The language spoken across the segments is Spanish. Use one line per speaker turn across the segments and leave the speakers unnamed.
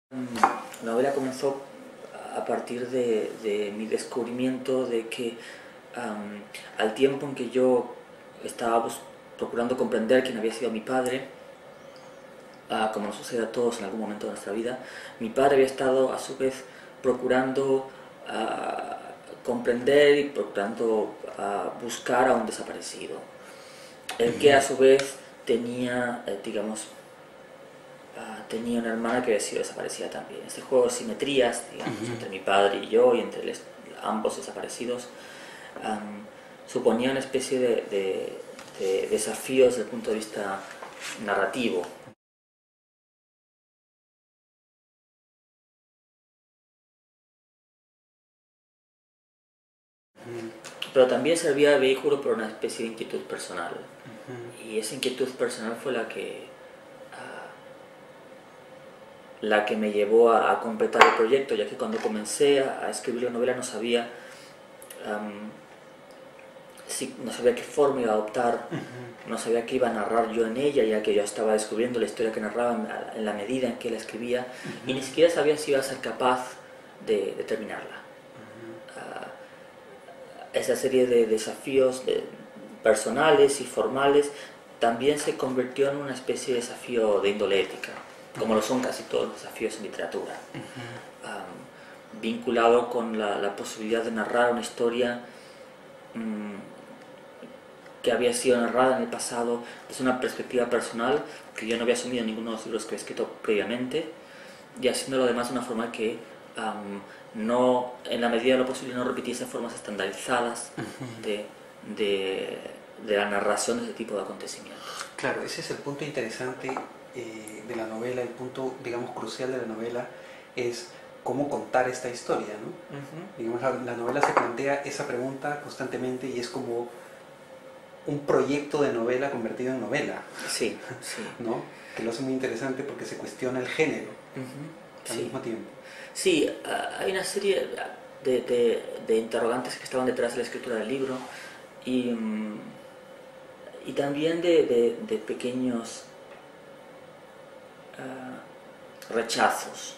La novela comenzó a partir de mi descubrimiento de que al tiempo en que yo estaba procurando comprender quién había sido mi padre, como nos sucede a todos en algún momento de nuestra vida, mi padre había estado a su vez procurando comprender y procurando buscar a un desaparecido, el que a su vez tenía, tenía una hermana que había sido desaparecida también. Este juego de simetrías, digamos, entre mi padre y yo, y entre ambos desaparecidos, suponía una especie de desafío desde el punto de vista narrativo. Pero también servía de vehículo para una especie de inquietud personal. Y esa inquietud personal fue la que me llevó a completar el proyecto, ya que cuando comencé a escribir la novela no sabía qué forma iba a adoptar, no sabía qué iba a narrar yo en ella, ya que yo estaba descubriendo la historia que narraba en la medida en que la escribía, y ni siquiera sabía si iba a ser capaz de terminarla. Esa serie de desafíos personales y formales también se convirtió en una especie de desafío de índole ética, como lo son casi todos los desafíos en literatura, vinculado con la posibilidad de narrar una historia que había sido narrada en el pasado desde una perspectiva personal que yo no había asumido en ninguno de los libros que he escrito previamente, y haciéndolo además de una forma que no, en la medida de lo posible, no repitiese formas estandarizadas de la narración de ese tipo de acontecimientos.
Claro, ese es el punto interesante de la novela, el punto, digamos, crucial de la novela es cómo contar esta historia, ¿no? Digamos, la novela se plantea esa pregunta constantemente y es como un proyecto de novela convertido en novela.
Sí, sí.
¿No? Que lo hace muy interesante porque se cuestiona el género al mismo tiempo.
Sí, hay una serie de interrogantes que estaban detrás de la escritura del libro y también de pequeños rechazos.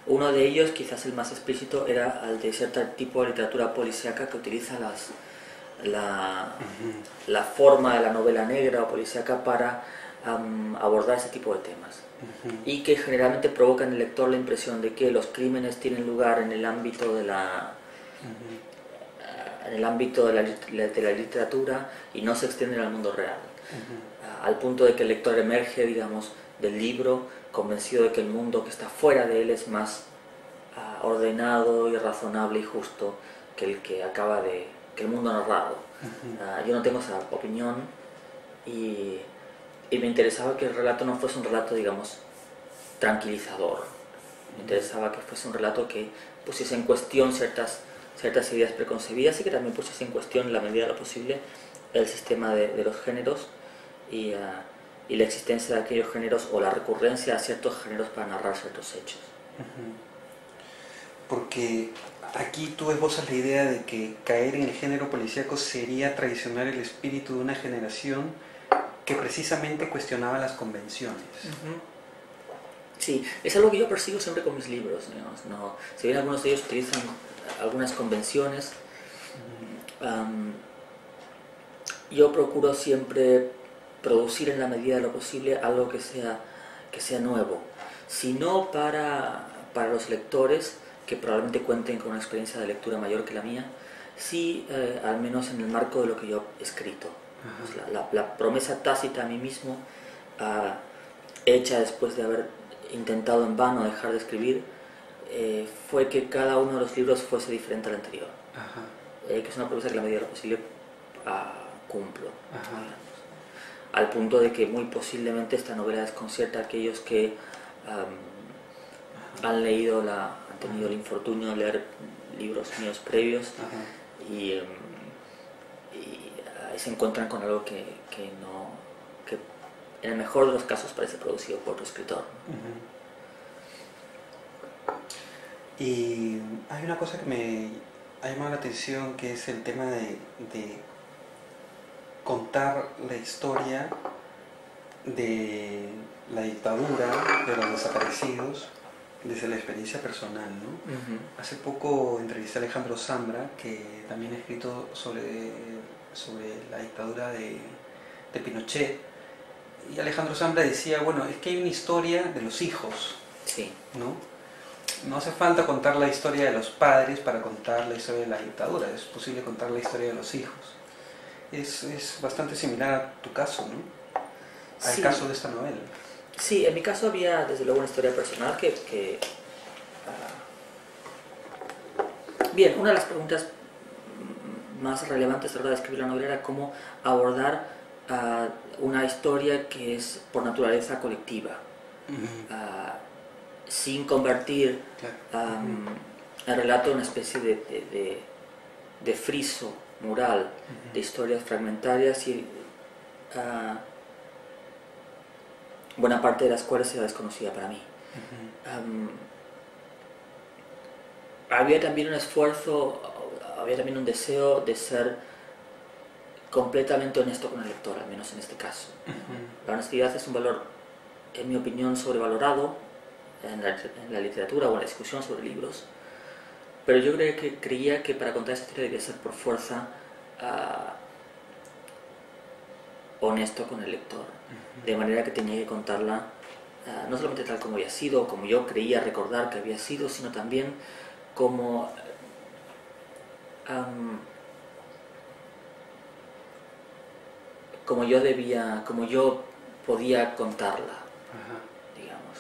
Uno de ellos, quizás el más explícito, era el de cierto tipo de literatura policíaca que utiliza la forma de la novela negra o policíaca para abordar ese tipo de temas, y que generalmente provoca en el lector la impresión de que los crímenes tienen lugar en el ámbito de la literatura y no se extienden al mundo real, al punto de que el lector emerge, digamos, del libro convencido de que el mundo que está fuera de él es más ordenado y razonable y justo que el mundo narrado. Yo no tengo esa opinión y me interesaba que el relato no fuese un relato, digamos, tranquilizador. Me interesaba que fuese un relato que pusiese en cuestión ciertas ideas preconcebidas y que también pusiese en cuestión, en la medida de lo posible, el sistema de los géneros y la existencia de aquellos géneros o la recurrencia a ciertos géneros para narrar ciertos hechos.
Porque aquí tú esbozas la idea de que caer en el género policíaco sería traicionar el espíritu de una generación que precisamente cuestionaba las convenciones.
Sí, es algo que yo persigo siempre con mis libros, digamos, ¿no? Si bien algunos de ellos utilizan algunas convenciones, yo procuro siempre producir en la medida de lo posible algo que sea nuevo, si no para los lectores, que probablemente cuenten con una experiencia de lectura mayor que la mía, sí al menos en el marco de lo que yo he escrito. La promesa tácita a mí mismo, hecha después de haber intentado en vano dejar de escribir, fue que cada uno de los libros fuese diferente al anterior, que es una promesa que a la medida de lo posible cumplo, al punto de que muy posiblemente esta novela desconcierta a aquellos que han tenido el infortunio de leer libros míos previos y se encuentran con algo que en el mejor de los casos parece producido por otro escritor.
Y hay una cosa que me ha llamado la atención, que es el tema de contar la historia de la dictadura, de los desaparecidos, desde la experiencia personal, ¿no?
Uh-huh.
Hace poco entrevisté a Alejandro Zambra, que también ha escrito sobre la dictadura de Pinochet, y Alejandro Zambra decía, bueno, es que hay una historia de los hijos,
Sí.
¿no? No hace falta contar la historia de los padres para contar la historia de la dictadura, es posible contar la historia de los hijos. Es bastante similar a tu caso, ¿no? Al
Sí.
caso de esta novela.
Sí, en mi caso había desde luego una historia personal Bien, una de las preguntas más relevantes a la hora de escribir la novela era cómo abordar una historia que es por naturaleza colectiva, sin convertir el relato en una especie de friso mural de historias fragmentarias y buena parte de las cuales era desconocida para mí. Había también un esfuerzo, había también un deseo de ser completamente honesto con el lector, al menos en este caso. La honestidad es un valor, en mi opinión, sobrevalorado en la literatura o en la discusión sobre libros, pero yo creía que para contar esta historia debía ser por fuerza honesto con el lector, de manera que tenía que contarla no solamente tal como había sido, como yo creía recordar que había sido, sino también como como yo podía contarla, digamos,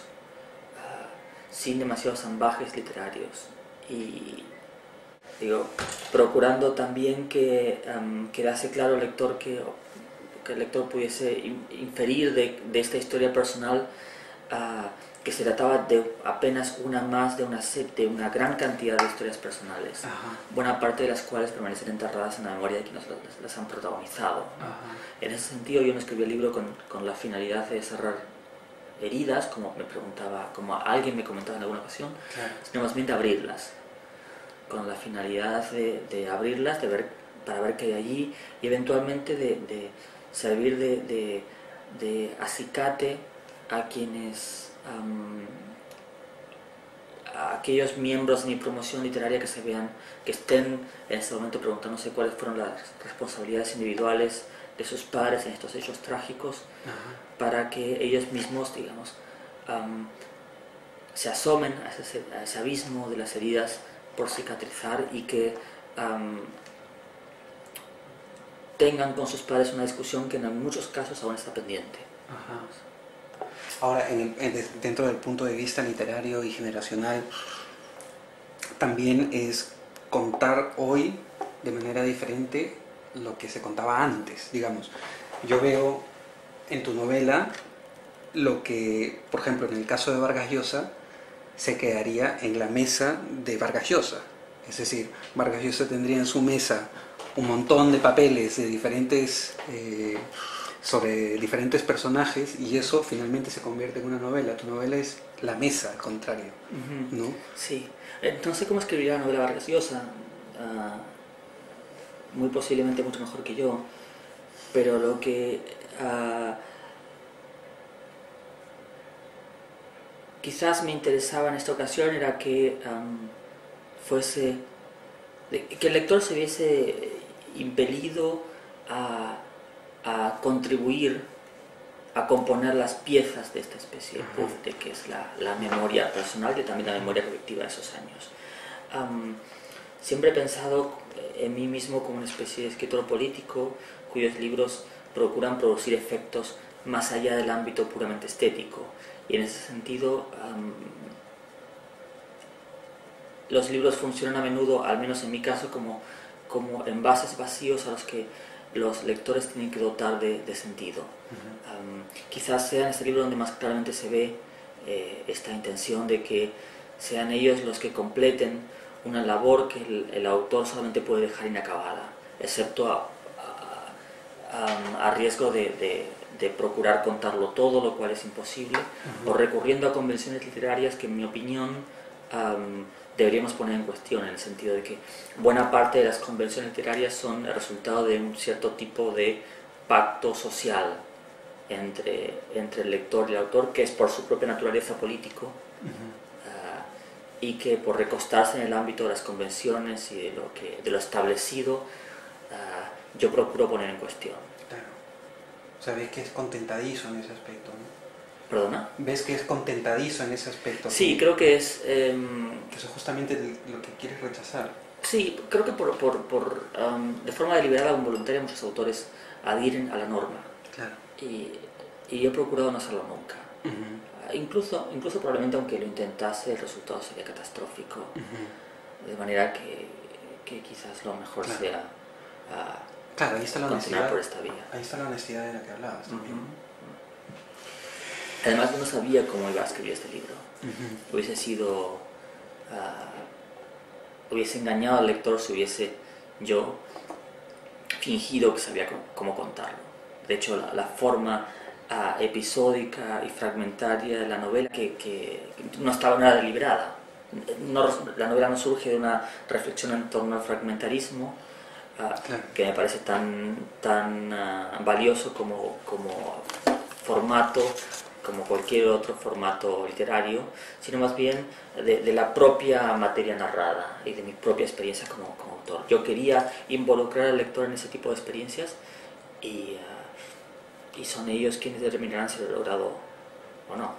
sin demasiados ambajes literarios y procurando también que quedase claro al lector que el lector pudiese inferir de esta historia personal que se trataba de apenas una más de una gran cantidad de historias personales, buena parte de las cuales permanecen enterradas en la memoria de quienes las han protagonizado. En ese sentido, yo no escribí el libro con la finalidad de cerrar heridas, como alguien me comentaba en alguna ocasión, sino más bien de abrirlas, con la finalidad de abrirlas, para ver qué hay allí y eventualmente de servir de acicate a quienes a aquellos miembros de mi promoción literaria que estén en este momento preguntándose cuáles fueron las responsabilidades individuales de sus padres en estos hechos trágicos, para que ellos mismos, digamos, se asomen a ese abismo de las heridas por cicatrizar y que tengan con sus padres una discusión que en muchos casos aún está pendiente.
Ahora, dentro del punto de vista literario y generacional, también es contar hoy de manera diferente lo que se contaba antes, digamos. Yo veo en tu novela lo que, por ejemplo, en el caso de Vargas Llosa, se quedaría en la mesa de Vargas Llosa. Es decir, Vargas Llosa tendría en su mesa un montón de papeles de sobre diferentes personajes y eso finalmente se convierte en una novela. Tu novela es la mesa, al contrario, ¿no?
Sí. No sé cómo escribiría la novela Vargas Llosa, muy posiblemente mucho mejor que yo, pero lo que quizás me interesaba en esta ocasión era que que el lector se viese impelido a contribuir a componer las piezas de esta especie de puzzle que es la memoria personal y también la memoria colectiva de esos años. Siempre he pensado en mí mismo como una especie de escritor político cuyos libros procuran producir efectos más allá del ámbito puramente estético, y en ese sentido los libros funcionan a menudo, al menos en mi caso, como envases vacíos a los que los lectores tienen que dotar de sentido. Quizás sea en este libro donde más claramente se ve esta intención de que sean ellos los que completen una labor que el autor solamente puede dejar inacabada, excepto a riesgo de procurar contarlo todo, lo cual es imposible, o recurriendo a convenciones literarias que, en mi opinión, deberíamos poner en cuestión, en el sentido de que buena parte de las convenciones literarias son el resultado de un cierto tipo de pacto social entre el lector y el autor, que es por su propia naturaleza político, y que por recostarse en el ámbito de las convenciones y de lo establecido, yo procuro poner en cuestión.
Claro. O sea, ves que es contentadizo en ese aspecto, ¿no?
¿Perdona?
¿Ves que es contentadizo en ese aspecto?
Sí, creo que es...
que eso es justamente lo que quieres rechazar.
Sí, creo que de forma deliberada o involuntaria muchos autores adhieren a la norma.
Claro.
Y yo he procurado no hacerlo nunca. Incluso probablemente aunque lo intentase, el resultado sería catastrófico. De manera que quizás lo mejor sea
claro, ahí está la
continuar
honestidad,
por esta vía.
ahí está la honestidad de la que hablabas también.
Además, yo no sabía cómo iba a escribir este libro. Hubiese sido... hubiese engañado al lector si hubiese yo fingido que sabía cómo contarlo. De hecho, la forma episódica y fragmentaria de la novela que no estaba nada deliberada. La novela no surge de una reflexión en torno al fragmentarismo, que me parece tan valioso como formato, como cualquier otro formato literario, sino más bien de la propia materia narrada y de mi propia experiencia como autor. Yo quería involucrar al lector en ese tipo de experiencias y son ellos quienes determinarán si lo he logrado o no.